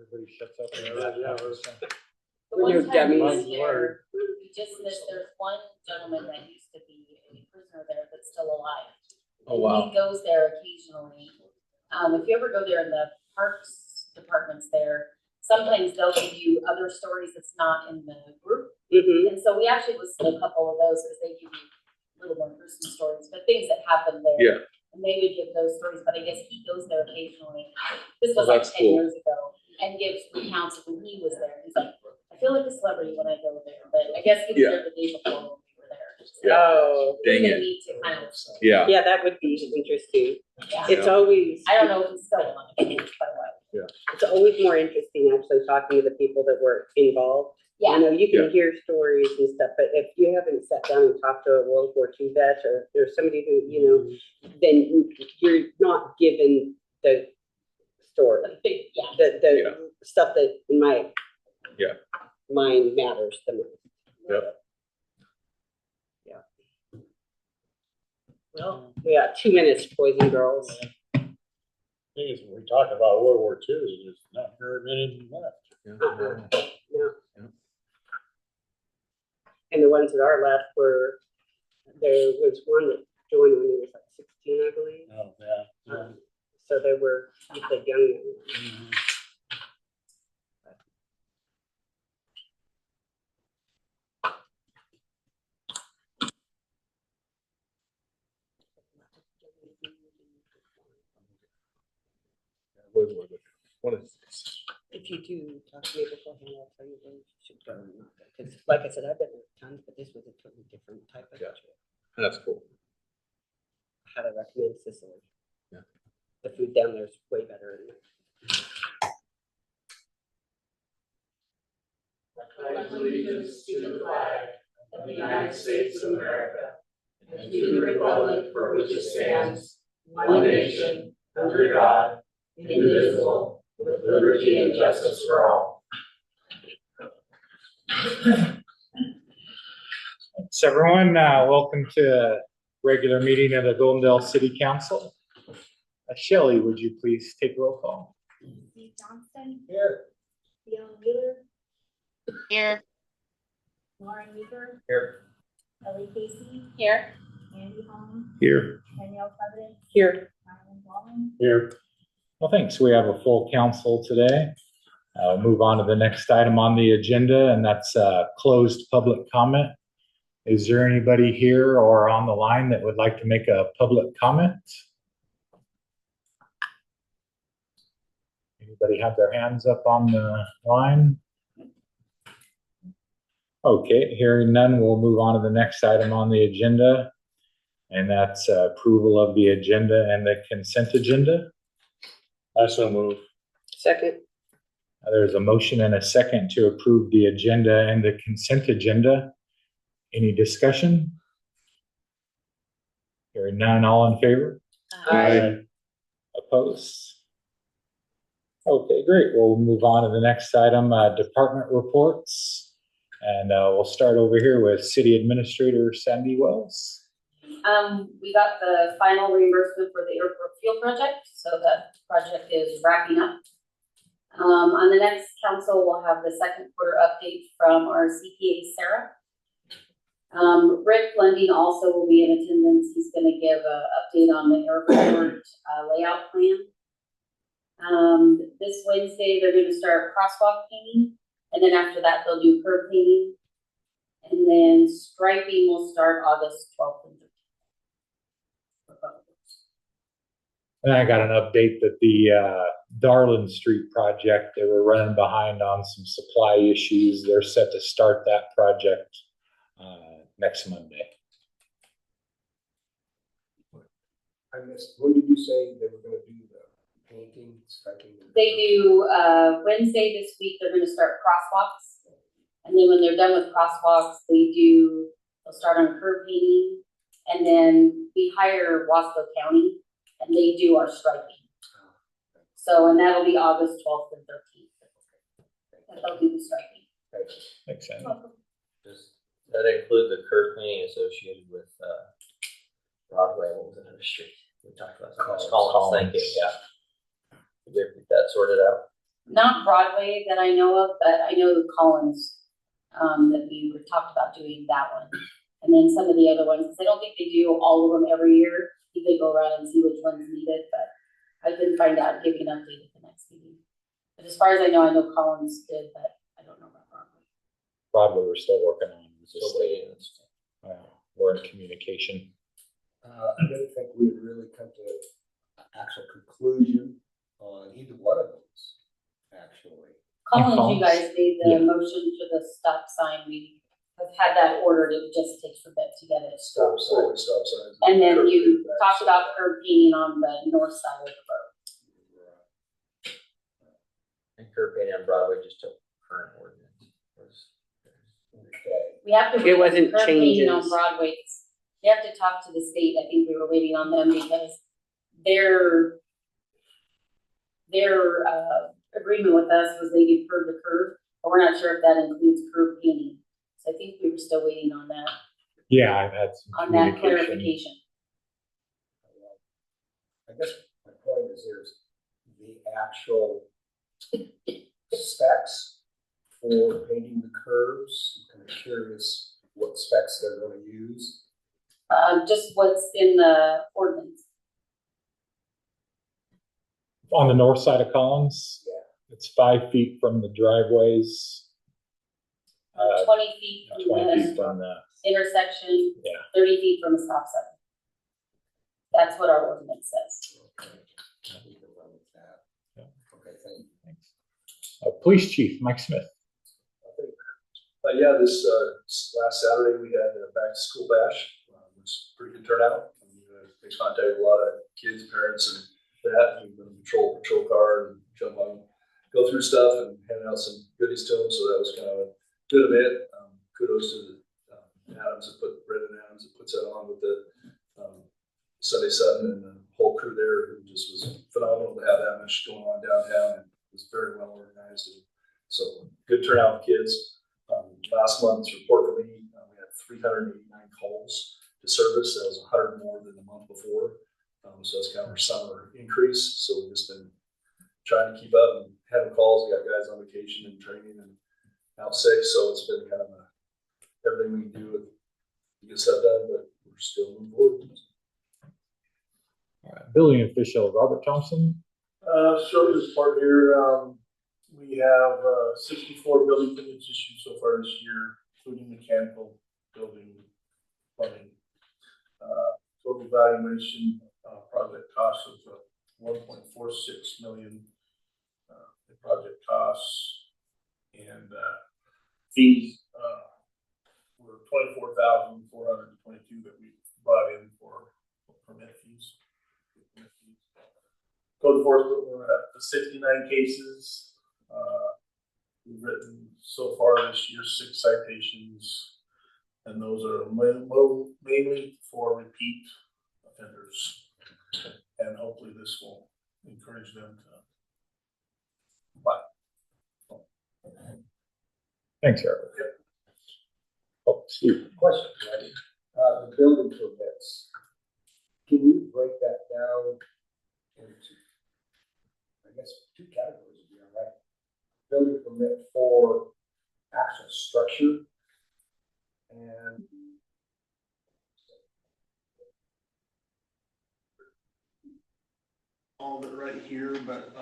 Everybody shuts up. We're no dummies. We just missed, there's one gentleman that used to be a prisoner there that's still alive. Oh, wow. He goes there occasionally. If you ever go there in the parks departments there, sometimes they'll give you other stories that's not in the group. And so we actually listened to a couple of those because they give you a little more personal stories, but things that happened there. Yeah. And they would give those stories, but I guess he goes there occasionally. This was Oh, like that's 10 cool. years ago, and gives recounts of when he was there. He's like, I feel like a celebrity when I go there, but I guess he was there the day before when we were there. So Yeah. Oh, Dang we it. need to kind of, Yeah. yeah, that would be interesting. yeah. It's always, I don't know if he's still on. I think it's quite a while. it's always more interesting actually talking to the people that were involved. Yeah. You know, you can Yeah. hear stories and stuff, but if you haven't sat down and talked to a World War II vet or there's somebody who, you know, then you're not given the story, The big, yeah. the stuff that in my Yeah. mind matters the most. Yep. Yeah. Well, we got 2 minutes, boys and girls. Thing is, when we talk about World War II, there's not very many left. No. Yeah. And the ones that are left were, there was one that joined when he was like 16, I believe. Oh, yeah. So they were the young men. What is this? If you do talk to me beforehand, I'll tell you where you should go. Because like I said, I've been there tons, but this was a totally different type of Yeah. trip. That's cool. I had to recommend Sicily. Yeah. The food down there is way better. I pledge allegiance to the flag of the United States of America and to the republic for which it stands, one nation, under God, indivisible, with liberty and justice for all. Thanks, everyone. Welcome to a regular meeting of the Goldendale City Council. Shelley, would you please take roll call? Steve Johnston. Here. Fiona Wheeler. Here. Lauren Weaver. Here. Ellie Casey. Here. Andy Holmes. Here. Danielle President. Here. Myron Ballman. Here. Well, thanks. We have a full council today. We'll move on to the next item on the agenda, and that's closed public comment. Is there anybody here or on the line that would like to make a public comment? Anybody have their hands up on the line? Okay, hearing none, we'll move on to the next item on the agenda, and that's approval of the agenda and the consent agenda. I so move. Second. There's a motion and a second to approve the agenda and the consent agenda. Any discussion? Hearing none, all in favor? Aye. Opposed? Okay, great. We'll move on to the next item, department reports. And we'll start over here with City Administrator Sandy Wells. We got the final reimbursement for the airport fuel project, so that project is wrapping up. On the next council, we'll have the second quarter update from our CPA, Sarah. Rick Lunding also will be in attendance. He's going to give an update on the airport layout plan. This Wednesday, they're going to start crosswalk painting, and then after that, they'll do curb painting. And then striping will start August 12th and 13th. And I got an update that the Darlin Street project, they were running behind on some supply issues. They're set to start that project next Monday. I missed, when did you say they were gonna do the painting, striping? They do Wednesday this week, they're gonna start crosswalks. And then when they're done with crosswalks, they'll start on curb painting. And then we hire Wasco County and they do our striping. So, and that'll be August 12th and 13th. And they'll do the striping. Makes sense. Does that include the curb painting associated with Broadway? What was another street we talked about? Collins. Collins, thank you. Yeah. Did we get that sorted out? Not Broadway that I know of, but I know Collins, that we were talked about doing that one. And then some of the other ones, 'cause I don't think they do all of them every year. You could go around and see which ones needed, but I didn't find out, give you an update at the next meeting. But as far as I know Collins did, but I don't know about Broadway. Broadway, we're still working on. Still waiting. We're in communication. I don't think we've really come to an actual conclusion on either one of those, actually. Collins, Collins? you guys made the Yeah. motion for the stop sign. We have had that ordered. It just takes for Beth to get it. Stop signs. And then you talked about curb painting on the north side of the road. And curb painting on Broadway just took current ordinance. Okay. We have to. It wasn't curb painting on changes. Broadway. You have to talk to the state. I think we were waiting on them because their agreement with us was they do curb to curb, but we're not sure if that includes curb painting. So I think we were still waiting on that, Yeah, I've had some on that communication. clarification. I guess my point is there's the actual specs for painting the curves. I'm curious what specs they're gonna use. Just what's in the ordinance. On the north side of Collins? Yeah. It's 5 feet from the driveways, 20 feet from 20 feet the from the, intersection, Yeah. 30 feet from a stop sign. That's what our ordinance says. Okay. We can run with that. Yeah. Okay, thank you. Police Chief Mike Smith. Yeah, this last Saturday, we had a back to school bash, which was pretty good turnout. We contacted a lot of kids, parents, and that, and the patrol car and jump on, go through stuff and hand out some goodies to them. So that was kind of a good event. Kudos to the Adams, Brendan Adams, that puts that on with the Sunday Sutton and the whole crew there. It just was phenomenal to have that much going on downtown, and it was very well organized. And so good turnout of kids. Last month's report for me, we had 389 calls to service. That was 100 more than the month before. So that's kind of our summer increase. So we've just been trying to keep up and having calls. We got guys on vacation and training and out sick. So it's been kind of everything we can do to get stuff done, but we're still moving forward. Building official Robert Thompson. Shortest part here, we have 64 building permits issued so far this year, including mechanical, building, plumbing. Total valuation, project cost of 1.46 million, the project costs, and fees were 24,422 that we brought in for permit fees. Code enforcement, we're at 69 cases. We've written so far this year 6 citations, and those are mainly for repeat offenders. And hopefully this will encourage them to buy. Thanks, Robert. Oh, Steve. Question, Randy. The building permits, can you break that down into, I guess, 2 categories, would be all right? Building permit for actual structure and All of it right here, but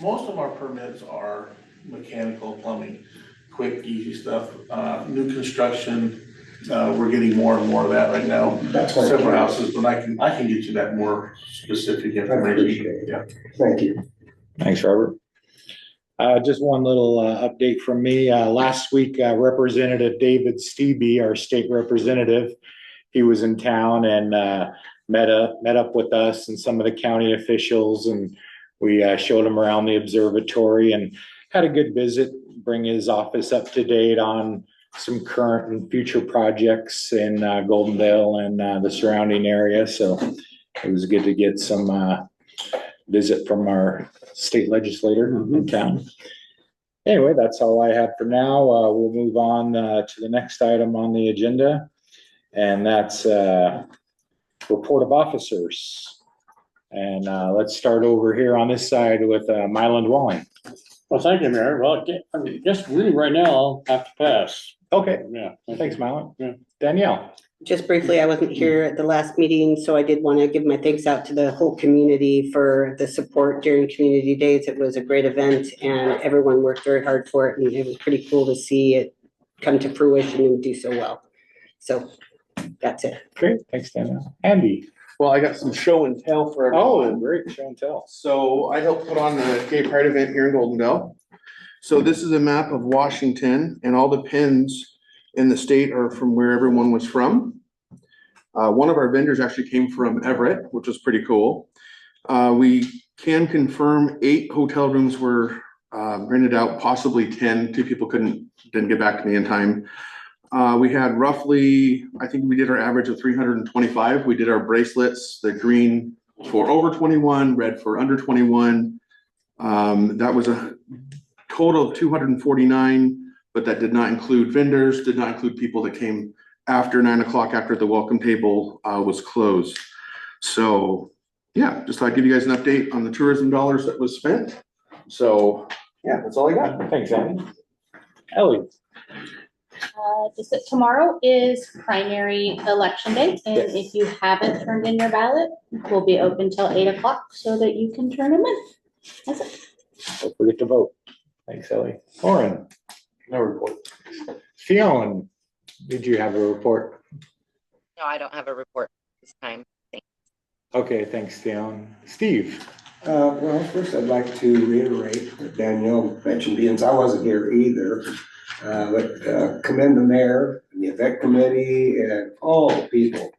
most of our permits are mechanical, plumbing, quick, easy stuff. New construction, we're getting more and more of that right now. That's what I Several curious. houses, but I can get you that more specific I information. appreciate it. Yeah. Thank you. Thanks, Robert. Just one little update from me. Last week, Representative David Stebe, our state representative, he was in town and met up with us and some of the county officials, and we showed him around the observatory and had a good visit, bring his office up to date on some current and future projects in Goldendale and the surrounding area. So it was good to get some visit from our state legislator in town. Anyway, that's all I have for now. We'll move on to the next item on the agenda, and that's report of officers. And let's start over here on this side with Mylan Walling. Well, thank you, Mayor. Well, I guess really right now I'll have to pass. Okay, Yeah. thanks, Mylon. Yeah. Danielle? Just briefly, I wasn't here at the last meeting, so I did want to give my thanks out to the whole community for the support during Community Days. It was a great event and everyone worked very hard for it, and it was pretty cool to see it come to fruition and do so well. So that's it. Great, thanks, Danielle. Andy? Well, I got some show and tell for everyone. Oh, great, show and tell. So I helped put on the gay pride event here in Goldendale. So this is a map of Washington and all the pins in the state are from where everyone was from. One of our vendors actually came from Everett, which was pretty cool. We can confirm 8 hotel rooms were rented out, possibly 10. 2 people didn't get back to me in time. We had roughly, I think we did our average of 325. We did our bracelets, the green for over 21, red for under 21. That was a total of 249, but that did not include vendors, did not include people that came after 9 o'clock after the welcome table was closed. So yeah, just thought I'd give you guys an update on the tourism dollars that was spent. So yeah, that's all I got. Thanks, Andy. Ellie? Just that tomorrow is primary election day, and if you haven't turned in your ballot, we'll be open till 8 o'clock so that you can turn them in. That's it. Don't forget to vote. Thanks, Ellie. Lauren? No report. Fiona, did you have a report? No, I don't have a report this time. Okay, thanks, Fiona. Steve? Well, first I'd like to reiterate what Danielle mentioned, since I wasn't here either. But commend the mayor, and the event committee, and all the people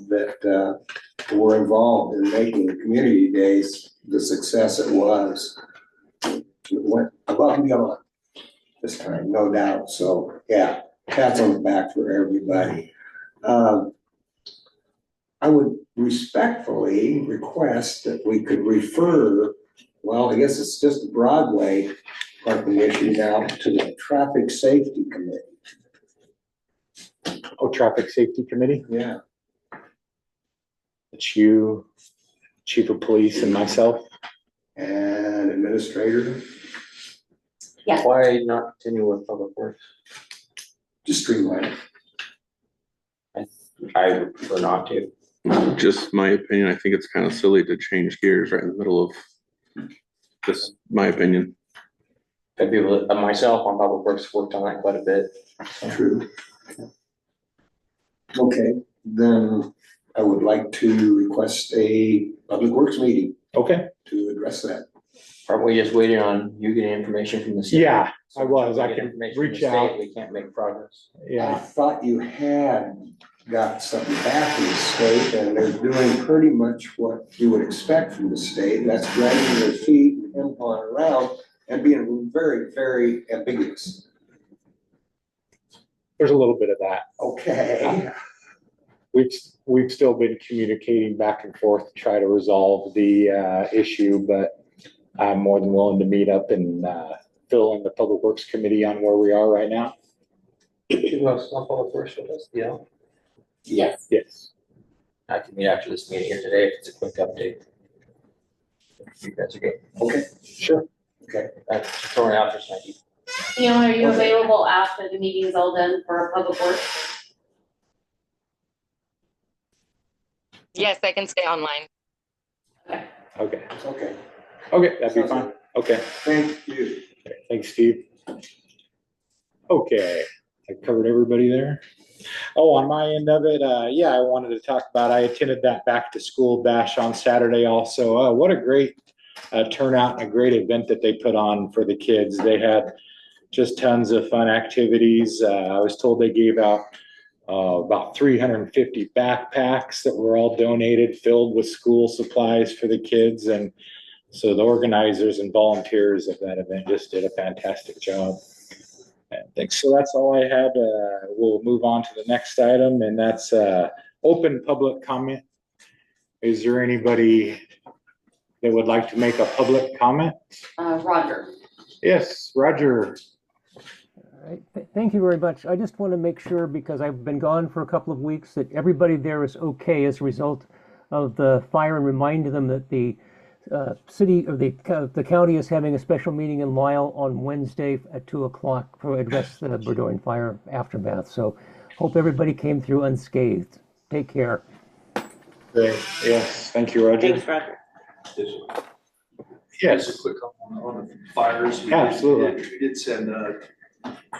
that were involved in making the community days the success it was. It went above and beyond this time, no doubt. So yeah, pats on the back for everybody. I would respectfully request that we could refer, well, I guess it's just Broadway parking issue now, to the Traffic Safety Committee. Oh, Traffic Safety Committee? Yeah. It's you, Chief of Police, and myself. And Administrator, Why not continue with public works? just streamline it. I would prefer not to. Just my opinion, I think it's kind of silly to change gears right in the middle of this, my opinion. I'd be able to, myself on public works worked on that quite a bit. True. Okay, then I would like to request a Public Works meeting Okay. to address that. Aren't we just waiting on you getting information from the state? Yeah, So I was. until we I get can information from reach the state, out. We can't make progress. I Yeah, thought you had got something back from the state, and they're doing pretty much what you would expect from the state, and that's dragging their feet and him-hawing around and being very, very ambiguous. there's a little bit of that. Okay. We've still been communicating back and forth to try to resolve the issue, but I'm more than willing to meet up and fill in the Public Works Committee on where we are right now. Who else on public works with us? Yeah. Yes. Yes. I can meet after this meeting here today if it's a quick update. If you guys are good. Okay, Sure. okay. That's throwing out just an idea. Fiona, are you available after the meeting's all done for public works? Yes, I can stay online. Okay. Okay, Okay, that'd be fine. Okay. thank you. Okay, thanks, Steve. Okay, I covered everybody there. Oh, on my end of it, yeah, I wanted to talk about, I attended that back to school bash on Saturday also. What a great turnout and a great event that they put on for the kids. They had just tons of fun activities. I was told they gave out about 350 backpacks that were all donated, filled with school supplies for the kids. And so the organizers and volunteers of that event just did a fantastic job. And thanks. So that's all I had. We'll move on to the next item, and that's open public comment. Is there anybody that would like to make a public comment? Roger. Yes, Roger. All right. Thank you very much. I just want to make sure, because I've been gone for a couple of weeks, that everybody there is okay as a result of the fire, and remind them that the city or the county is having a special meeting in Lyle on Wednesday at 2:00 to address the Burgoyne fire aftermath. So hope everybody came through unscathed. Take care. Great. Yes. Thank you, Roger. Thanks, Roger. Yes. Just a quick comment on the fires. Absolutely. We did send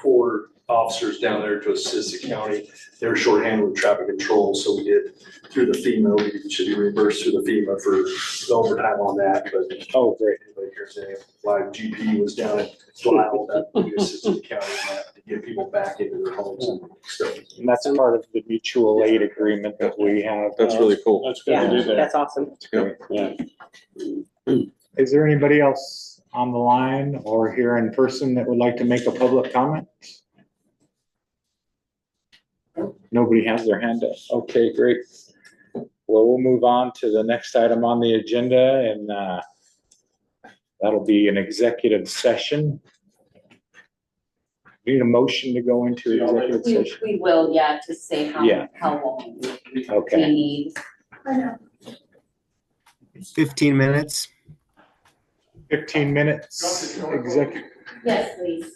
4 officers down there to assist the county. They were shorthanded with traffic control, so we did through the FEMA. We should be reimbursed through the FEMA for the overtime on that, but. Oh, great. Anybody here's a live GP was down at Lyle, that we assisted the county in that to get people back into their homes and stuff. And that's part of the mutual aid agreement that we have. That's really cool. That's good Yeah, to do that. that's awesome. Yeah. Is there anybody else on the line or here in person that would like to make a public comment? Nobody has their hand up. Okay, great. Well, we'll move on to the next item on the agenda, and that'll be an executive session. Need a motion to go into executive session? We will, yeah, to say Yeah. how long we Okay, need. 15 minutes. 15 minutes executive. Yes, please.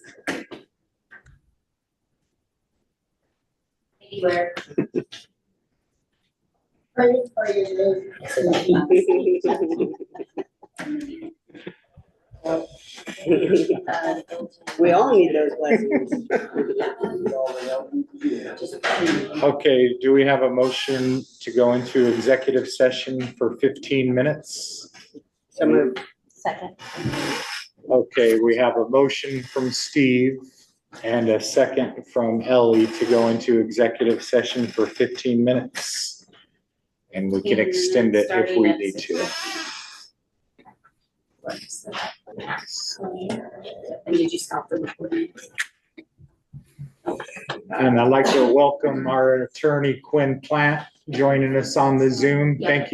Anywhere. We all need those blessings. Okay, do we have a motion to go into executive session for 15 minutes? So moved. Second. Okay, we have a motion from Steve and a second from Ellie to go into executive session for 15 minutes. And we can extend it if we need to. And did you stop the recording? And I'd like to welcome our attorney Quinn Plant joining us on the Zoom. Thank you.